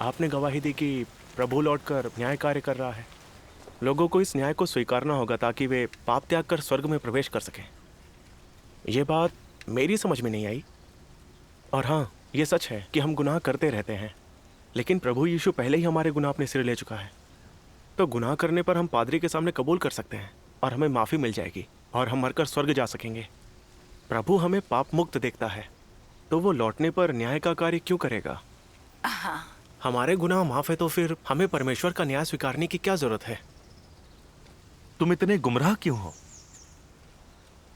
आपने गवाही दी कि प्रभु लौटकर न्याय कार्य कर रहा है। लोगों को इस न्याय को स्वीकारना होगा ताकि वे पाप त्याग कर स्वर्ग में प्रवेश कर सकें। ये बात मेरी समझ में नहीं आई। और हाँ, ये सच है कि हम गुनाह करते रहते हैं, लेकिन प्रभु यीशु पहले ही हमारे गुनाह अपने सिर ले चुका है। तो गुनाह करने पर हम पादरी के सामने कबूल कर सकते हैं और हमें माफ़ी मिल जाएगी और हम मरकर स्वर्ग जा सकेंगे। प्रभु हमें पाप मुक्त देखता है, तो वो लौटने पर न्याय का कार्य क्यों करेगा? हाँ। हमारे गुनाह माफ है तो फिर हमें परमेश्वर का न्याय स्वीकारने की क्या जरूरत है? तुम इतने गुमराह क्यों हो?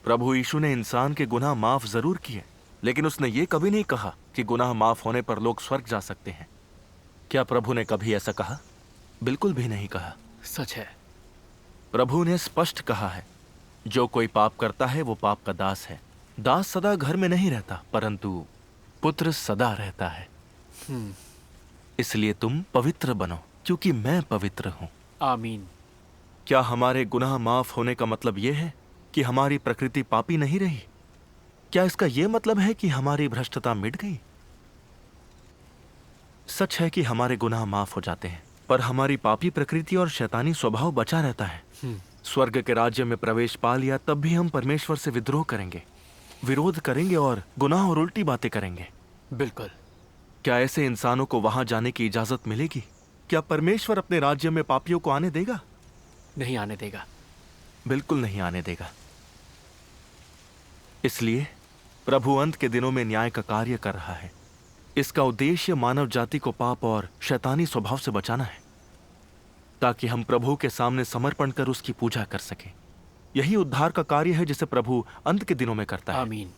प्रभु यीशु ने इंसान के गुनाह माफ जरूर किए, लेकिन उसने ये कभी नहीं कहा कि गुनाह माफ होने पर लोग स्वर्ग जा सकते हैं। क्या प्रभु ने कभी ऐसा कहा? बिल्कुल भी नहीं कहा। सच है। प्रभु ने स्पष्ट कहा है, जो कोई पाप करता है वो पाप का दास है। दास सदा घर में नहीं रहता, परंतु पुत्र सदा रहता है। इसलिए तुम पवित्र बनो, क्योंकि मैं पवित्र हूं। आमीन। क्या हमारे गुनाह माफ होने का मतलब यह है कि हमारी प्रकृति पापी नहीं रही? क्या इसका यह मतलब है कि हमारी भ्रष्टता मिट गई? सच है कि हमारे गुनाह माफ हो जाते हैं, पर हमारी पापी प्रकृति और शैतानी स्वभाव बचा रहता है। स्वर्ग के राज्य में प्रवेश पा लिया तब भी हम परमेश्वर से विद्रोह करेंगे, विरोध करेंगे और गुनाह और उल्टी बातें करेंगे। बिल्कुल। क्या ऐसे इंसानों को वहां जाने की इजाजत मिलेगी? क्या परमेश्वर अपने राज्य में पापियों को आने देगा? नहीं आने देगा। बिल्कुल नहीं आने देगा। इसलिए प्रभु अंत के दिनों में न्याय का कार्य कर रहा है। इसका उद्देश्य मानव जाति को पाप और शैतानी स्वभाव से बचाना है, ताकि हम प्रभु के सामने समर्पण कर उसकी पूजा कर सकें। यही उद्धार का कार्य है जिसे प्रभु अंत के दिनों में करता है। आमीन।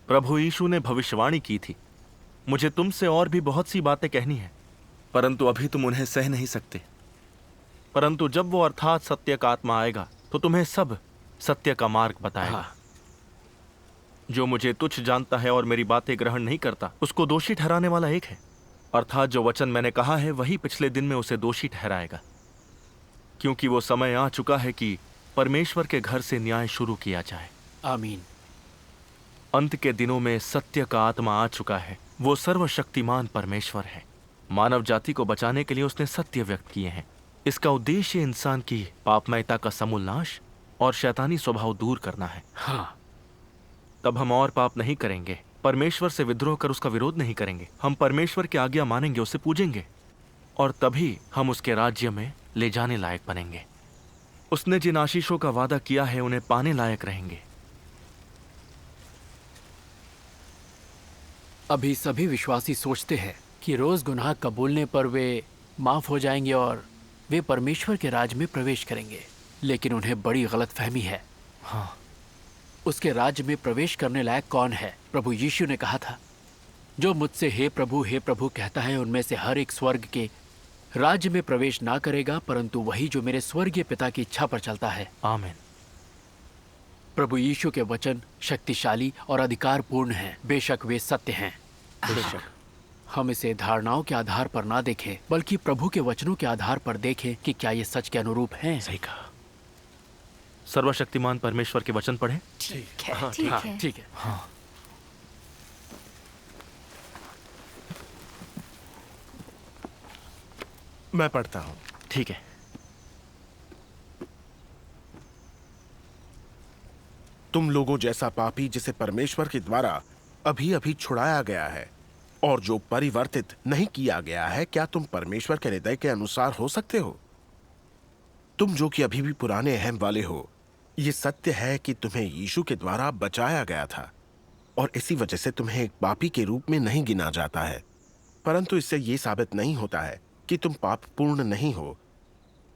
प्रभु यीशु ने भविष्यवाणी की थी, मुझे तुमसे और भी बहुत सी बातें कहनी है, परंतु अभी तुम उन्हें सह नहीं सकते। परंतु जब वो अर्थात सत्य का आत्मा आएगा तो तुम्हें सब सत्य का मार्ग बताएगा। हाँ। जो मुझे तुच्छ जानता है और मेरी बातें ग्रहण नहीं करता, उसको दोषी ठहराने वाला एक है, अर्थात जो वचन मैंने कहा है वही पिछले दिन में उसे दोषी ठहराएगा। क्योंकि वो समय आ चुका है कि परमेश्वर के घर से न्याय शुरू किया जाए। आमीन। अंत के दिनों में सत्य का आत्मा आ चुका है। वो सर्वशक्तिमान परमेश्वर है। मानव जाति को बचाने के लिए उसने सत्य व्यक्त किए हैं। इसका उद्देश्य इंसान की पापमयता का समूल नाश और शैतानी स्वभाव दूर करना है। हाँ। तब हम और पाप नहीं करेंगे, परमेश्वर से विद्रोह कर उसका विरोध नहीं करेंगे। हम परमेश्वर की आज्ञा मानेंगे, उसे पूजेंगे, और तभी हम उसके राज्य में ले जाने लायक बनेंगे। उसने जिन आशीषों का वादा किया है उन्हें पाने लायक रहेंगे। अभी सभी विश्वासी सोचते हैं कि रोज गुनाह कबूलने पर वे माफ हो जाएंगे और वे परमेश्वर के राज में प्रवेश करेंगे, लेकिन उन्हें बड़ी गलतफहमी है। हाँ, उसके राज्य में प्रवेश करने लायक कौन है? प्रभु यीशु ने कहा था, जो मुझसे हे प्रभु कहता है, उनमें से हर एक स्वर्ग के राज्य में प्रवेश ना करेगा, परंतु वही जो मेरे स्वर्गीय पिता की इच्छा पर चलता है। आमीन। प्रभु यीशु के वचन शक्तिशाली और अधिकारपूर्ण हैं। बेशक वे सत्य हैं। बेशक। हम इसे धारणाओं के आधार पर ना देखें, बल्कि प्रभु के वचनों के आधार पर देखें कि क्या ये सच के अनुरूप हैं। सही कहा। सर्वशक्तिमान परमेश्वर के वचन पढ़ें। ठीक है। हाँ, ठीक हाँ, है। ठीक है। हाँ। मैं पढ़ता हूं। ठीक है। तुम लोगों जैसा पापी जिसे परमेश्वर के द्वारा अभी अभी छुड़ाया गया है और जो परिवर्तित नहीं किया गया है, क्या तुम परमेश्वर के हृदय के अनुसार हो सकते हो? तुम जो कि अभी भी पुराने अहम वाले हो, ये सत्य है कि तुम्हें यीशु के द्वारा बचाया गया था और इसी वजह से तुम्हें एक पापी के रूप में नहीं गिना जाता है। परंतु इससे यह साबित नहीं होता है कि तुम पाप पूर्ण नहीं हो।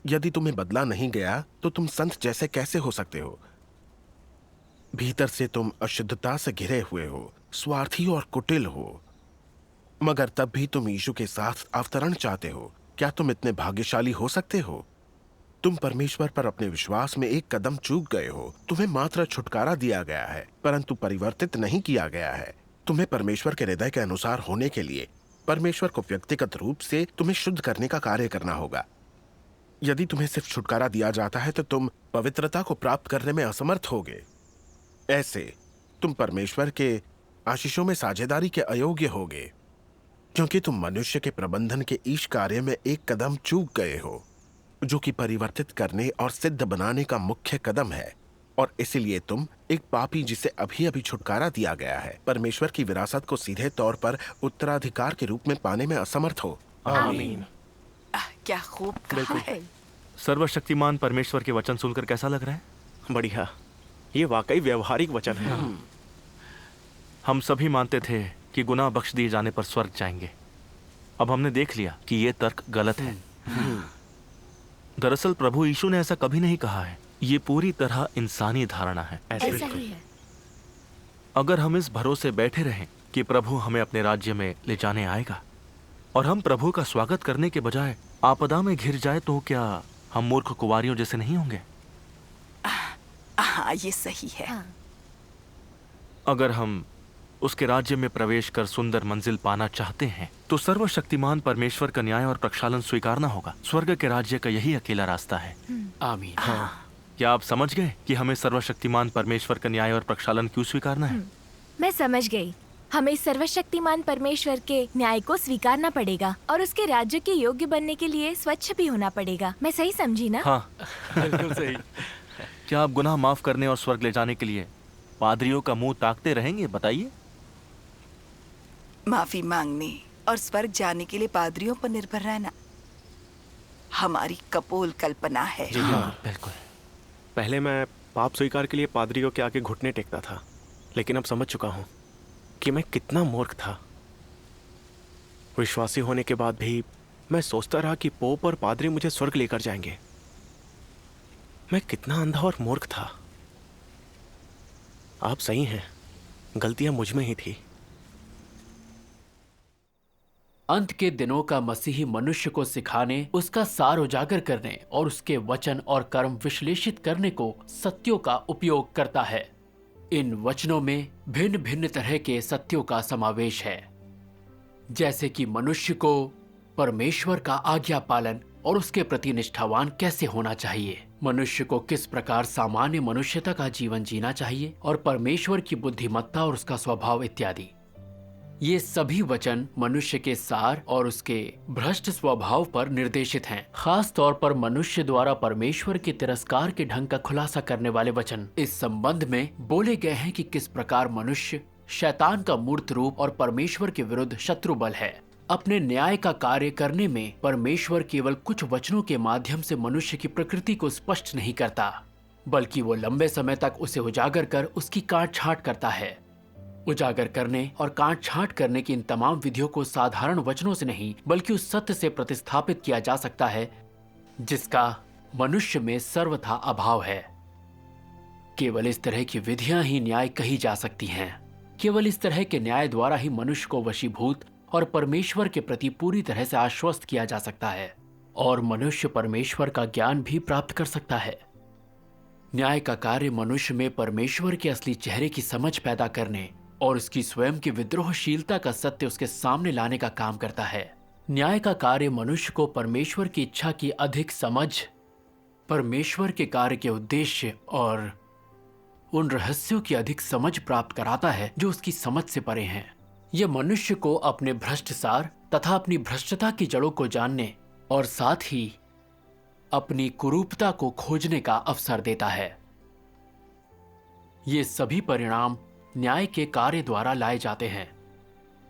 यदि तुम्हें बदला नहीं गया तो तुम संत जैसे कैसे हो सकते हो? भीतर से तुम अशुद्धता से घिरे हुए हो, स्वार्थी और कुटिल हो, मगर तब भी तुम यीशु के साथ अवतरण चाहते हो। क्या तुम इतने भाग्यशाली हो सकते हो? तुम परमेश्वर पर अपने विश्वास में एक कदम चूक गए हो। तुम्हें मात्र छुटकारा दिया गया है, परंतु परिवर्तित नहीं किया गया है। तुम्हें परमेश्वर के हृदय के अनुसार होने के लिए परमेश्वर को व्यक्तिगत रूप से तुम्हें शुद्ध करने का कार्य करना होगा। यदि तुम्हें सिर्फ छुटकारा दिया जाता है तो तुम पवित्रता को प्राप्त करने में असमर्थ होगे। ऐसे तुम परमेश्वर के आशीषों में साझेदारी के अयोग्य होगे। क्योंकि तुम मनुष्य के प्रबंधन के ईश कार्य में एक कदम चूक गए हो, जो कि परिवर्तित करने और सिद्ध बनाने का मुख्य कदम है। और इसीलिए तुम एक पापी जिसे अभी अभी छुटकारा दिया गया है, परमेश्वर की विरासत को सीधे तौर पर उत्तराधिकार के रूप में पाने में असमर्थ हो। आमीन। क्या खूब कहा है। सर्वशक्तिमान परमेश्वर के वचन सुनकर कैसा लग रहा है? बढ़िया, ये वाकई व्यवहारिक वचन है। हम सभी मानते थे कि गुनाह बख्श दिए जाने पर स्वर्ग जाएंगे। अब हमने देख लिया कि ये तर्क गलत है। दरअसल प्रभु यीशु ने ऐसा कभी नहीं कहा है। ये पूरी तरह इंसानी धारणा है। ऐसे ऐसा ही है। अगर हम इस भरोसे बैठे रहें कि प्रभु हमें अपने राज्य में ले जाने आएगा और हम प्रभु का स्वागत करने के बजाय आपदा में घिर जाए, तो क्या हम मूर्ख कुंवारियों जैसे नहीं होंगे? हाँ, ये सही है। हाँ। अगर हम उसके राज्य में प्रवेश कर सुंदर मंजिल पाना चाहते हैं तो सर्वशक्तिमान परमेश्वर का न्याय और प्रक्षालन स्वीकारना होगा। स्वर्ग के राज्य का यही अकेला रास्ता है। आमीन। क्या आप समझ गए कि हमें सर्वशक्तिमान परमेश्वर का न्याय और प्रक्षालन क्यों स्वीकारना है? मैं समझ गई। हमें सर्वशक्तिमान परमेश्वर के न्याय को स्वीकारना पड़ेगा और उसके राज्य के योग्य बनने के लिए स्वच्छ भी होना पड़ेगा। मैं सही समझी ना? हाँ, बिल्कुल सही। क्या आप गुनाह माफ करने और स्वर्ग ले जाने के लिए पादरियों का मुंह ताकते रहेंगे? बताइए। माफी मांगने और स्वर्ग जाने के लिए पादरियों पर निर्भर रहना हमारी कपोल कल्पना है। जी हाँ, बिल्कुल। पहले मैं पाप स्वीकार के लिए पादरियों के आगे घुटने टेकता था, लेकिन अब समझ चुका हूँ कि मैं कितना मूर्ख था। विश्वासी होने के बाद भी मैं सोचता रहा कि पोप और पादरी मुझे स्वर्ग लेकर जाएंगे। मैं कितना अंधा और मूर्ख था। आप सही हैं, गलतियां मुझ में ही थी। अंत के दिनों का मसीही मनुष्य को सिखाने, उसका सार उजागर करने और उसके वचन और कर्म विश्लेषित करने को सत्यों का उपयोग करता है। इन वचनों में भिन्न भिन्न तरह के सत्यों का समावेश है, जैसे कि मनुष्य को परमेश्वर का आज्ञा पालन और उसके प्रति निष्ठावान कैसे होना चाहिए, मनुष्य को किस प्रकार सामान्य मनुष्यता का जीवन जीना चाहिए और परमेश्वर की बुद्धिमत्ता और उसका स्वभाव इत्यादि। ये सभी वचन मनुष्य के सार और उसके भ्रष्ट स्वभाव पर निर्देशित हैं। खास तौर पर मनुष्य द्वारा परमेश्वर के तिरस्कार के ढंग का खुलासा करने वाले वचन इस संबंध में बोले गए हैं कि किस प्रकार मनुष्य शैतान का मूर्त रूप और परमेश्वर के विरुद्ध शत्रु बल है। अपने न्याय का कार्य करने में परमेश्वर केवल कुछ वचनों के माध्यम से मनुष्य की प्रकृति को स्पष्ट नहीं करता, बल्कि वो लंबे समय तक उसे उजागर कर उसकी काट छांट करता है। उजागर करने और काट छांट करने की इन तमाम विधियों को साधारण वचनों से नहीं, बल्कि उस सत्य से प्रतिस्थापित किया जा सकता है जिसका मनुष्य में सर्वथा अभाव है। केवल इस तरह की विधियां ही न्याय कही जा सकती हैं। केवल इस तरह के न्याय द्वारा ही मनुष्य को वशीभूत और परमेश्वर के प्रति पूरी तरह से आश्वस्त किया जा सकता है और मनुष्य परमेश्वर का ज्ञान भी प्राप्त कर सकता है। न्याय का कार्य मनुष्य में परमेश्वर के असली चेहरे की समझ पैदा करने और उसकी स्वयं की विद्रोहशीलता का सत्य उसके सामने लाने का काम करता है। न्याय का कार्य मनुष्य को परमेश्वर की इच्छा की अधिक समझ, परमेश्वर के कार्य के उद्देश्य और उन रहस्यों की अधिक समझ प्राप्त कराता है जो उसकी समझ से परे हैं। यह मनुष्य को अपने भ्रष्ट सार तथा अपनी भ्रष्टता की जड़ों को जानने और साथ ही अपनी कुरूपता को खोजने का अवसर देता है। ये सभी परिणाम न्याय के कार्य द्वारा लाए जाते हैं,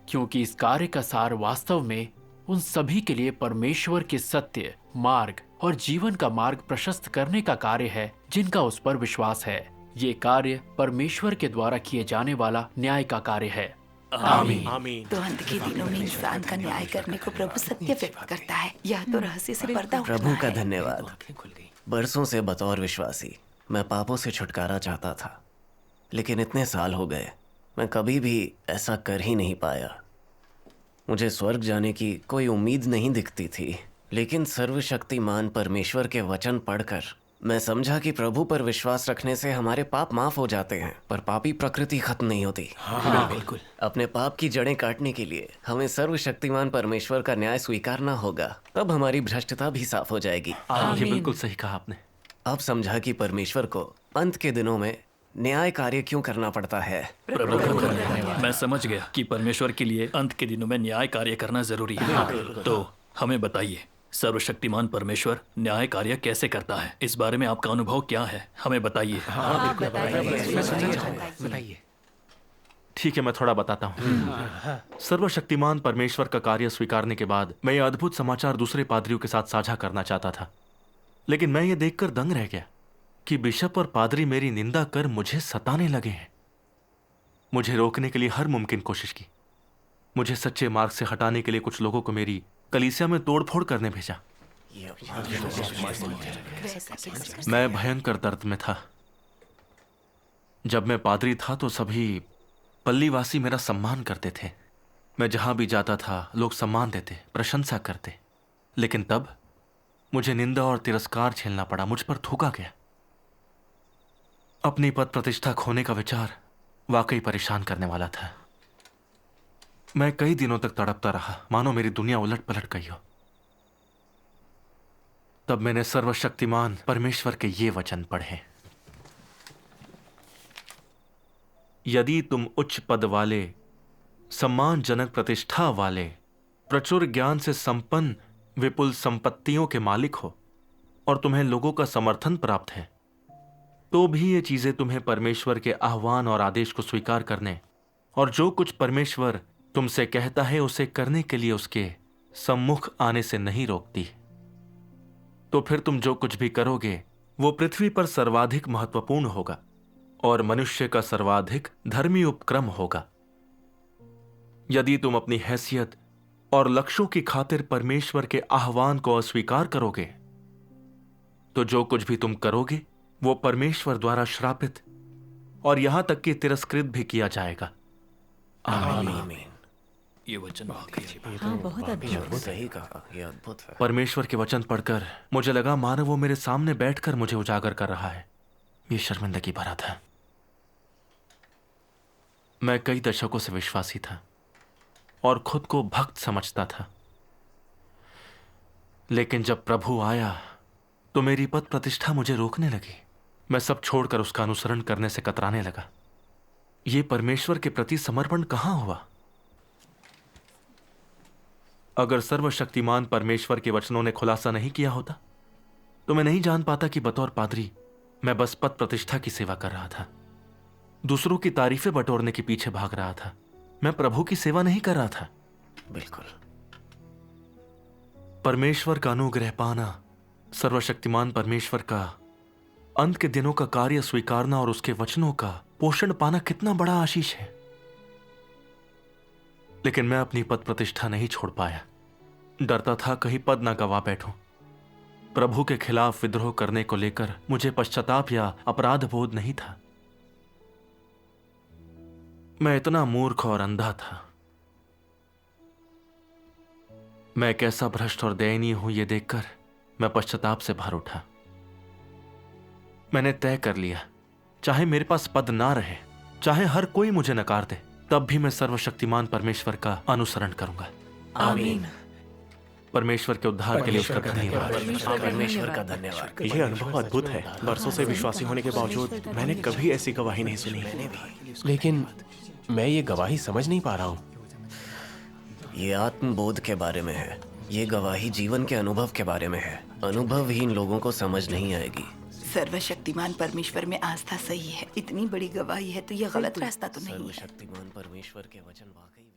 क्योंकि इस कार्य का सार वास्तव में उन सभी के लिए परमेश्वर के सत्य, मार्ग और जीवन का मार्ग प्रशस्त करने का कार्य है जिनका उस पर विश्वास है। ये कार्य परमेश्वर के द्वारा किए जाने वाला न्याय का कार्य है। आमीन। आमीन। तो अंत के दिनों में इंसान का न्याय करने को प्रभु सत्य व्यक्त करता है, या तो रहस्य से पर्दा उठना प्रभु का है। धन्यवाद। बरसों से बतौर विश्वासी मैं पापों से छुटकारा चाहता था, लेकिन इतने साल हो गए मैं कभी भी ऐसा कर ही नहीं पाया। मुझे स्वर्ग जाने की कोई उम्मीद नहीं दिखती थी, लेकिन सर्वशक्तिमान परमेश्वर के वचन पढ़कर मैं समझा कि प्रभु पर विश्वास रखने से हमारे पाप माफ हो जाते हैं, पर पापी प्रकृति खत्म नहीं होती। हाँ, बिल्कुल। अपने पाप की जड़ें काटने के लिए हमें सर्वशक्तिमान परमेश्वर का न्याय स्वीकारना होगा, तब हमारी भ्रष्टता भी साफ हो जाएगी। ये बिल्कुल सही कहा आपने। अब समझा कि परमेश्वर को अंत के दिनों में न्याय कार्य क्यों करना पड़ता है? मैं समझ गया कि परमेश्वर के लिए अंत के दिनों में न्याय कार्य करना जरूरी है। तो हमें बताइए, सर्वशक्तिमान परमेश्वर न्याय कार्य कैसे करता है? इस बारे में आपका अनुभव क्या है? हमें बताइए। ठीक है, मैं थोड़ा बताता हूँ। सर्वशक्तिमान परमेश्वर का कार्य स्वीकारने के बाद मैं ये अद्भुत समाचार दूसरे पादरियों के साथ साझा करना चाहता था, लेकिन मैं ये देखकर दंग रह गया कि बिशप और पादरी मेरी निंदा कर मुझे सताने लगे हैं। मुझे रोकने के लिए हर मुमकिन कोशिश की। मुझे सच्चे मार्ग से हटाने के लिए कुछ लोगों को मेरी कलीसिया में तोड़फोड़ करने भेजा। मैं भयंकर दर्द में था। जब मैं पादरी था तो सभी पल्लीवासी मेरा सम्मान करते थे। मैं जहां भी जाता था लोग सम्मान देते, प्रशंसा करते। लेकिन तब मुझे निंदा और तिरस्कार झेलना पड़ा। मुझ पर थूका गया। अपनी पद प्रतिष्ठा खोने का विचार वाकई परेशान करने वाला था। मैं कई दिनों तक तड़पता रहा, मानो मेरी दुनिया उलट पलट गई हो। तब मैंने सर्वशक्तिमान परमेश्वर के ये वचन पढ़े। यदि तुम उच्च पद वाले, सम्मानजनक प्रतिष्ठा वाले, प्रचुर ज्ञान से संपन्न, विपुल संपत्तियों के मालिक हो और तुम्हें लोगों का समर्थन प्राप्त है, तो भी ये चीजें तुम्हें परमेश्वर के आह्वान और आदेश को स्वीकार करने और जो कुछ परमेश्वर तुमसे कहता है उसे करने के लिए उसके सम्मुख आने से नहीं रोकती, तो फिर तुम जो कुछ भी करोगे वो पृथ्वी पर सर्वाधिक महत्वपूर्ण होगा और मनुष्य का सर्वाधिक धर्मी उपक्रम होगा। यदि तुम अपनी हैसियत और लक्ष्यों की खातिर परमेश्वर के आह्वान को अस्वीकार करोगे, तो जो कुछ भी तुम करोगे वो परमेश्वर द्वारा श्रापित और यहां तक कि तिरस्कृत भी किया जाएगा। आमीन। ये वचन वाकई बहुत अद्भुत। सही कहा, ये अद्भुत है। परमेश्वर के वचन पढ़कर मुझे लगा मानो वो मेरे सामने बैठकर मुझे उजागर कर रहा है। ये शर्मिंदगी भरा था। मैं कई दशकों से विश्वासी था और खुद को भक्त समझता था, लेकिन जब प्रभु आया तो मेरी पद प्रतिष्ठा मुझे रोकने लगी। मैं सब छोड़कर उसका अनुसरण करने से कतराने लगा। यह परमेश्वर के प्रति समर्पण कहां हुआ? अगर सर्वशक्तिमान परमेश्वर के वचनों ने खुलासा नहीं किया होता तो मैं नहीं जान पाता कि बतौर पादरी मैं बस पद प्रतिष्ठा की सेवा कर रहा था, दूसरों की तारीफें बटोरने के पीछे भाग रहा था। मैं प्रभु की सेवा नहीं कर रहा था। बिल्कुल। परमेश्वर का अनुग्रह पाना, सर्वशक्तिमान परमेश्वर का अंत के दिनों का कार्य स्वीकारना और उसके वचनों का पोषण पाना कितना बड़ा आशीष है। लेकिन मैं अपनी पद प्रतिष्ठा नहीं छोड़ पाया। डरता था कहीं पद ना गवा बैठूं। प्रभु के खिलाफ विद्रोह करने को लेकर मुझे पश्चाताप या अपराध बोध नहीं था। मैं इतना मूर्ख और अंधा था। मैं कैसा भ्रष्ट और दयनीय हूं यह देखकर मैं पश्चाताप से भर उठा। मैंने तय कर लिया, चाहे मेरे पास पद ना रहे, चाहे हर कोई मुझे नकार दे, तब भी मैं सर्वशक्तिमान परमेश्वर का अनुसरण करूंगा। आमीन। परमेश्वर के उद्धार के लिए उसका धन्यवाद। परमेश्वर का धन्यवाद। ये अनुभव अद्भुत है। बरसों से विश्वासी होने के बावजूद मैंने कभी ऐसी गवाही नहीं सुनी। लेकिन मैं ये गवाही समझ नहीं पा रहा हूँ। ये आत्मबोध के बारे में है। ये गवाही जीवन के अनुभव के बारे में है। अनुभवहीन लोगों को समझ नहीं आएगी। सर्वशक्तिमान परमेश्वर में आस्था सही है। इतनी बड़ी गवाही है तो ये गलत रास्ता तो नहीं है। सर्वशक्तिमान परमेश्वर के वचन वाकई